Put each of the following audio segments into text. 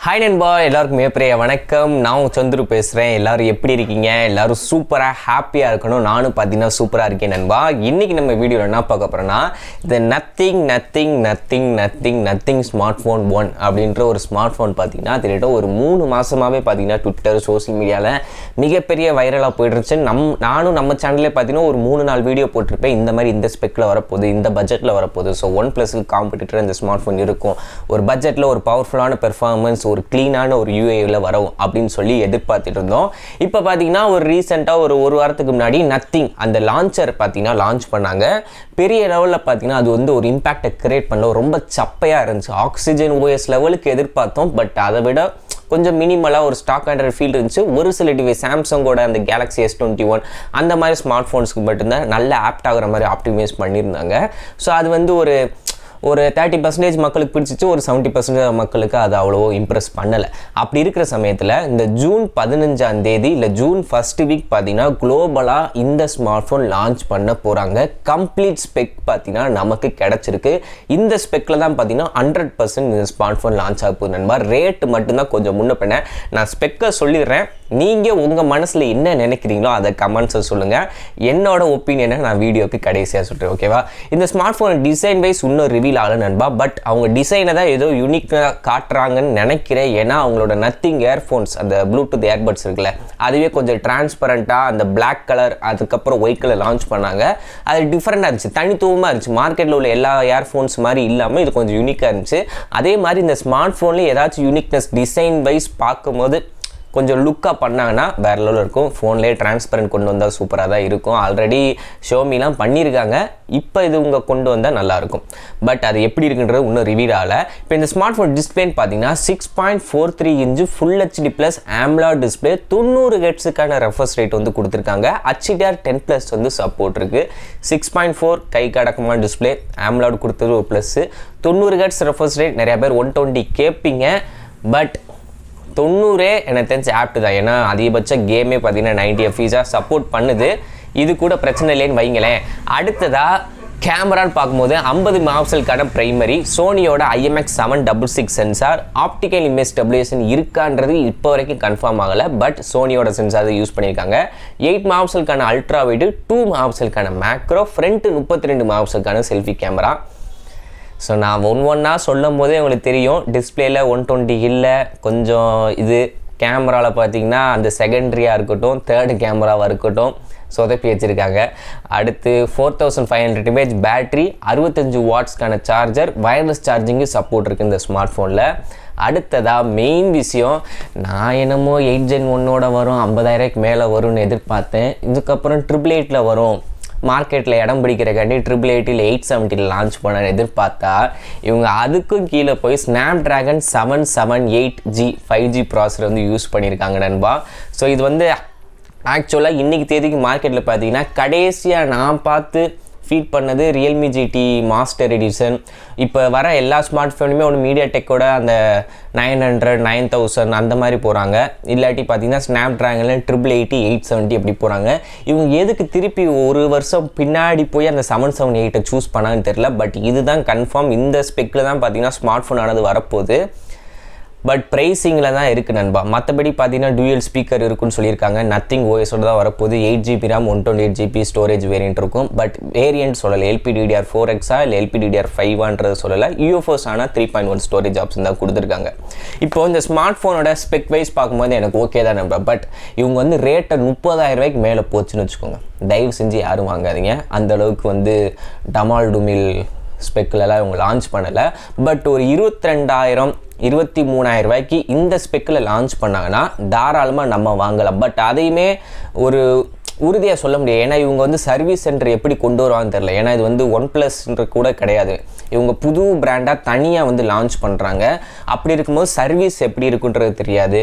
Hi நண்பா, எல்லாருக்கும் மிகப்பெரிய வணக்கம். நான் சந்துரு பேசுகிறேன். எல்லோரும் எப்படி இருக்கீங்க? எல்லோரும் சூப்பராக ஹாப்பியாக இருக்கணும். நானும் பார்த்தீங்கன்னா சூப்பராக இருக்கேன் நண்பா. இன்றைக்கி நம்ம வீடியோவில் என்ன பார்க்க போகிறோன்னா, இந்த நத்திங் ஸ்மார்ட் ஃபோன் 1 அப்படின்ற ஒரு ஸ்மார்ட் ஃபோன் பார்த்தீங்கன்னா திட்ட ஒரு 3 மாதமாகவே பார்த்தீங்கன்னா ட்விட்டர் சோஷியல் மீடியாவில் மிகப்பெரிய வைரலாக போயிட்டுருச்சு. நானும் நம்ம சேனல்லே பார்த்தீங்கன்னா ஒரு 3-4 வீடியோ போட்டிருப்பேன். இந்த மாதிரி இந்த ஸ்பெக்கில் வரப்போகுது, இந்த பட்ஜெட்டில் வரப்போகுது. ஸோ OnePlusக்கு காம்படிட்டர் இந்த ஸ்மார்ட் ஃபோன் இருக்கும், ஒரு பட்ஜெட்டில் ஒரு பவர்ஃபுல்லான பெர்ஃபார்மன்ஸ், ஒரு க்ளீனான ஒரு யூஏவில் வரும் அப்படின்னு சொல்லி எதிர்பார்த்துட்டு இருந்தோம். இப்போ பார்த்தீங்கன்னா ஒரு ரீசெண்டாக ஒரு வாரத்துக்கு முன்னாடி நத்திங் அந்த லான்ச்சர் பார்த்தீங்கன்னா லான்ச் பண்ணாங்க. பெரிய லெவலில் பார்த்தீங்கன்னா அது வந்து ஒரு இம்பேக்டை கிரியேட் பண்ண ரொம்ப சப்பையாக இருந்துச்சு. ஆக்சிஜன் ஓஎஸ் லெவலுக்கு எதிர்பார்த்தோம், பட் அதை விட கொஞ்சம் மினிமலாக ஒரு ஸ்டாக் ஆண்ட்ராய்ட் ஃபீல் இருந்துச்சு. ஒரு சில டிவைஸ் சாம்சங்கோட அந்த கேலக்ஸி S21 அந்த மாதிரி ஸ்மார்ட் ஃபோன்ஸ்க்கு மட்டும்தான் நல்ல ஆப்ட் ஆகிற மாதிரி ஆப்டிமைஸ் பண்ணியிருந்தாங்க. ஸோ அது வந்து ஒரு 30% மக்களுக்கு பிடிச்சிச்சு, ஒரு 70% மக்களுக்கு அது அவ்வளோ இம்ப்ரெஸ் பண்ணலை. அப்படி இருக்கிற சமயத்தில் இந்த ஜூன் 15ஆம் தேதி இல்லை ஜூன் ஃபர்ஸ்ட் வீக் பார்த்தீங்கன்னா குளோபலாக இந்த ஸ்மார்ட் ஃபோன் லான்ச் பண்ண போகிறாங்க. கம்ப்ளீட் ஸ்பெக் பார்த்தீங்கன்னா நமக்கு கிடச்சிருக்கு. இந்த ஸ்பெக்கில் தான் பார்த்தீங்கன்னா 100% இந்த ஸ்மார்ட் ஃபோன் லான்ச் ஆக போகுது நண்பா. ரேட்டு மட்டும்தான் கொஞ்சம் முன்ன பின்ன. நான் ஸ்பெக்கை சொல்லிடுறேன், நீங்கள் உங்கள் மனசில் என்ன நினைக்கிறீங்களோ அதை கமெண்ட்ஸை சொல்லுங்கள். என்னோட ஒப்பீனியனை நான் வீடியோக்கு கடைசியாக சொல்கிறேன், ஓகேவா? இந்த ஸ்மார்ட் ஃபோன் டிசைன் வைஸ் இன்னும் ரிவீல் ஆகல நண்பா. பட் அவங்க டிசைனை தான் ஏதோ யூனிக்காக காட்டுறாங்கன்னு நினைக்கிறேன். ஏன்னா அவங்களோட நத்திங் இயர்ஃபோன்ஸ் அந்த ப்ளூடூத் இயர்பட்ஸ் இருக்குல்ல, அதுவே கொஞ்சம் டிரான்ஸ்பரண்ட்டாக அந்த பிளாக் கலர் அதுக்கப்புறம் ஒயிட் கலர் லான்ச் பண்ணாங்க. அது டிஃப்ரெண்டாக இருந்துச்சு, தனித்துவமாக இருந்துச்சு. மார்க்கெட்டில் உள்ள எல்லா இயர்ஃபோன்ஸ் மாதிரி இல்லாமல் இது கொஞ்சம் யூனிக்காக இருந்துச்சு. அதே மாதிரி இந்த ஸ்மார்ட் ஃபோனில் ஏதாச்சும் யூனிக்னஸ் டிசைன் வைஸ் பார்க்கும்போது கொஞ்சம் லுக்காக பண்ணாங்கன்னா வேறு லெவலில் இருக்கும். ஃபோன்லேயே டிரான்ஸ்பரண்ட் கொண்டு வந்தால் சூப்பராக தான் இருக்கும். ஆல்ரெடி ஷோமிலாம் பண்ணியிருக்காங்க, இப்போ இது உங்கள் கொண்டு வந்தால் நல்லாயிருக்கும். பட் அது எப்படி இருக்குன்றது இன்னும் ரிவீல் ஆகலை. இப்போ இந்த ஸ்மார்ட் ஃபோன் டிஸ்பிளேன்னு பார்த்தீங்கன்னா 6.43 inch full HD plus AMOLED display, 90 ஹெர்ட்ஸுக்கான ரெஃப்ரெஷ் ரேட் வந்து கொடுத்துருக்காங்க. HDR10+ வந்து சப்போர்ட் இருக்குது. 6.4 கை கடக்கமான டிஸ்பிளே, AMOLED கொடுத்தது ஒரு ப்ளஸ்ஸு. 90 hertz refresh rate. நிறையா பேர் 120 கேட்பீங்க, பட் 90 எனக்கு தெரிஞ்சு ஆப்ட் தான். ஏன்னா அதிகபட்ச கேமே பார்த்தீங்கன்னா 90 FPS சப்போர்ட் பண்ணுது. இது கூட பிரச்சனை இல்லைன்னு வைங்களேன். அடுத்ததாக கேமரான்னு பார்க்கும்போது 50 மெகாபிக்சலுக்கான பிரைமரி, சோனியோட IMX766 sensor, optical image stabilisation இருக்கான்றது இப்போ வரைக்கும் கன்ஃபார்ம் ஆகலை. பட் சோனியோட சென்சார் யூஸ் பண்ணியிருக்காங்க. 8 மெகாபிக்சலுக்கான அல்ட்ரா வைடு, 2 மெகாபிக்சலுக்கான மேக்ரோ, ஃப்ரண்ட் 32 மெகாபிக்சலுக்கான செல்ஃபி கேமரா. ஸோ நான் ஒன்றா சொல்லும் போதே உங்களுக்கு தெரியும், டிஸ்பிளேயில் 120 இல்லை. கொஞ்சம் இது கேமராவில் பார்த்தீங்கன்னா அந்த செகண்ட்ரியாக இருக்கட்டும், தேர்டு கேமராவாக இருக்கட்டும் சொதப்பி வச்சுருக்காங்க. அடுத்து 4500 mAh பேட்ரி, 65 வாட்ஸ்க்கான சார்ஜர், வயர்லெஸ் சார்ஜிங்கு சப்போர்ட் இருக்குது இந்த ஸ்மார்ட் ஃபோனில். அடுத்ததாக மெயின் விஷயம், நான் என்னமோ 8 Gen 1 வரும், 50,000 மேலே வரும்னு எதிர்பார்த்தேன். இதுக்கப்புறம் 888 வரும், மார்க்கெட்டில் இடம் பிடிக்கிறக்காண்டி 888 இல்லை 870 லான்ச் பண்ண எதிர்பார்த்தா இவங்க அதுக்கும் கீழே போய் Snapdragon 778G 5G ப்ராசஸர் வந்து யூஸ் பண்ணியிருக்காங்க நண்பா. ஸோ இது வந்து ஆக்சுவலாக இன்றைக்கி தேதிக்கு மார்க்கெட்டில் பார்த்தீங்கன்னா கடைசியாக நான் பார்த்து ஃபீட் பண்ணது ரியல்மி GT மாஸ்டர் எடிஷன். இப்போ வர எல்லா ஸ்மார்ட் ஃபோனுமே ஒன்று மீடியாடெக்கோட அந்த 900 9000 அந்த மாதிரி போகிறாங்க. இல்லாட்டி பார்த்தீங்கன்னா ஸ்னாப்ட்ராகனில் 888 870 அப்படி போகிறாங்க. இவங்க எதுக்கு திருப்பி ஒரு வருஷம் பின்னாடி போய் அந்த 778 சூஸ் பண்ணாங்கன்னு தெரில. பட் இதுதான் கன்ஃபார்ம், இந்த ஸ்பெக்கில் தான் பார்த்தீங்கன்னா ஸ்மார்ட் ஃபோன் ஆனது வரப்போகுது. பட் ப்ரைஸிங்கில் தான் இருக்குது நண்பா. மற்றபடி பார்த்தீங்கன்னா டூயல் ஸ்பீக்கர் இருக்குன்னு சொல்லியிருக்காங்க. NothingOS தான் வரப்போகுது. 8GB RAM 128GB storage variant இருக்கும். பட் வேரியன்ட் சொல்லலை, LPDDR4X இல்லை LPDDR5ன்றது சொல்லலை. UFOs ஆனால் 3.1 ஸ்டோரேஜ் ஆப்ஷன் தான் கொடுத்துருக்காங்க. இப்போ இந்த ஸ்மார்ட் ஃபோனோட ஸ்பெக் வைஸ் பார்க்கும்போது எனக்கு ஓகே தான் நண்பா. பட் இவங்க வந்து ரேட்டை 30,000 மேலே போச்சுன்னு வச்சுக்கோங்க, தயவு செஞ்சு யாரும் வாங்காதீங்க. அந்தளவுக்கு வந்து டமால் டுமில் ஸ்பெக்கிலலாம் இவங்க லான்ச் பண்ணலை. பட் ஒரு 22,000 23,000 இந்த ஸ்பெக்கில் லான்ச் பண்ணாங்கன்னா தாராளமாக நம்ம வாங்கலாம். பட் அதையுமே ஒரு உறுதியாக சொல்ல முடியாது. ஏன்னா இவங்க வந்து சர்வீஸ் சென்டர் எப்படி கொண்டு வருவாங்கன்னு தெரில. ஏன்னா இது வந்து OnePlusன்ற கூட கிடையாது, இவங்க புது பிராண்டாக தனியாக வந்து லான்ச் பண்ணுறாங்க. அப்படி இருக்கும்போது சர்வீஸ் எப்படி இருக்குன்றது தெரியாது.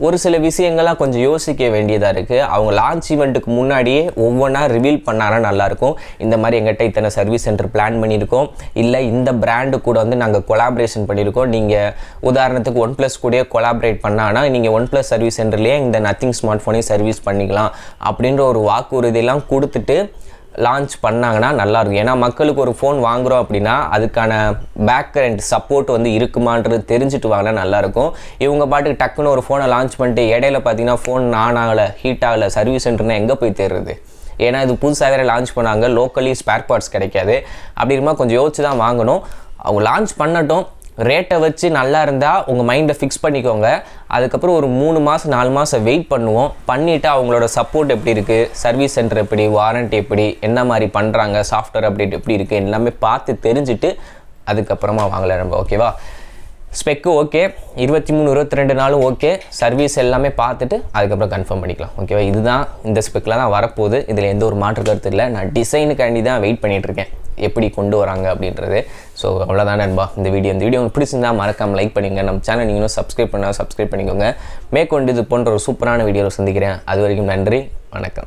ஒரு சில விஷயங்கள்லாம் கொஞ்சம் யோசிக்க வேண்டியதாக இருக்குது. அவங்க லான்ச் ஈவெண்ட்டுக்கு முன்னாடியே ஒவ்வொன்றா ரிவீல் பண்ணாங்கன்னா நல்லாயிருக்கும். இந்த மாதிரி எங்கிட்ட இத்தனை சர்வீஸ் சென்டர் பிளான் பண்ணியிருக்கோம், இல்லை இந்த பிராண்டு கூட வந்து நாங்கள் கொலாபரேஷன் பண்ணியிருக்கோம், நீங்கள் உதாரணத்துக்கு OnePlus கூட கொலாபரேட் பண்ணாங்கன்னா நீங்கள் OnePlus சர்வீஸ் சென்டர்லேயே இந்த நத்திங் ஸ்மார்ட் ஃபோனையும் சர்வீஸ் பண்ணிக்கலாம் அப்படின்ற ஒரு வாக்குறுதியெல்லாம் கொடுத்துட்டு லான்ச் பண்ணாங்கன்னா நல்லாயிருக்கும். ஏன்னா மக்களுக்கு ஒரு ஃபோன் வாங்குகிறோம் அப்படின்னா அதுக்கான பேக் அண்ட் சப்போர்ட் வந்து இருக்குமான்றது தெரிஞ்சுட்டு வாங்கினா நல்லாயிருக்கும். இவங்க பாட்டுக்கு டக்குன்னு ஒரு ஃபோனை லான்ச் பண்ணிட்டு இடையில பார்த்தீங்கன்னா ஃபோன் ஆன் ஆகலை, ஹீட் ஆகலை, சர்வீஸ் சென்டர்னா எங்கே போய் தேடுறது? ஏன்னா இது புதுசாக வேறு லான்ச் பண்ணாங்க, லோக்கலி ஸ்பேர் பார்ட்ஸ் கிடைக்காது. அப்படி இருக்கும்போது கொஞ்சம் யோசிச்சு தான் வாங்கணும். அவங்க லான்ச் பண்ணட்டும், ரேட்டை வச்சு நல்லா இருந்தால் உங்கள் மைண்டை ஃபிக்ஸ் பண்ணிக்கோங்க. அதுக்கப்புறம் ஒரு 3 மாதம் 4 மாதம் வெயிட் பண்ணுவோம். பண்ணிவிட்டு அவங்களோட சப்போர்ட் எப்படி இருக்குது, சர்வீஸ் சென்டர் எப்படி, வாரண்ட்டி எப்படி, என்ன மாதிரி பண்ணுறாங்க, சாஃப்ட்வேர் அப்டேட் எப்படி இருக்குது எல்லாமே பார்த்து தெரிஞ்சுட்டு அதுக்கப்புறமா வாங்கலாம் நம்ம. ஓகேவா? ஸ்பெக்கு ஓகே, 23 22 நாளும் ஓகே, சர்வீஸ் எல்லாமே பார்த்துட்டு அதுக்கப்புறம் கன்ஃபார்ம் பண்ணிக்கலாம். ஓகேவா? இதுதான் இந்த ஸ்பெக்கில் தான் வரப்போகுது. இதில் எந்த ஒரு மாற்று கருத்து இல்லை. நான் டிசைனுக்காண்டி தான் வெயிட் பண்ணிகிட்ருக்கேன், எப்படி கொண்டு வராங்க அப்படின்றது. ஸோ அவ்வளோதான் நண்பா இந்த வீடியோ. உங்களுக்கு பிடிச்சிருந்தா மறக்காமல் லைக் பண்ணிங்க. நம்ம சேனல் நீங்களும் சப்ஸ்கிரைப் பண்ணால் சப்ஸ்கிரைப் பண்ணிக்கோங்க. மேற்கொண்டு இது போன்ற ஒரு சூப்பரான வீடியோவில் சந்திக்கிறேன். அது வரைக்கும் நன்றி, வணக்கம்.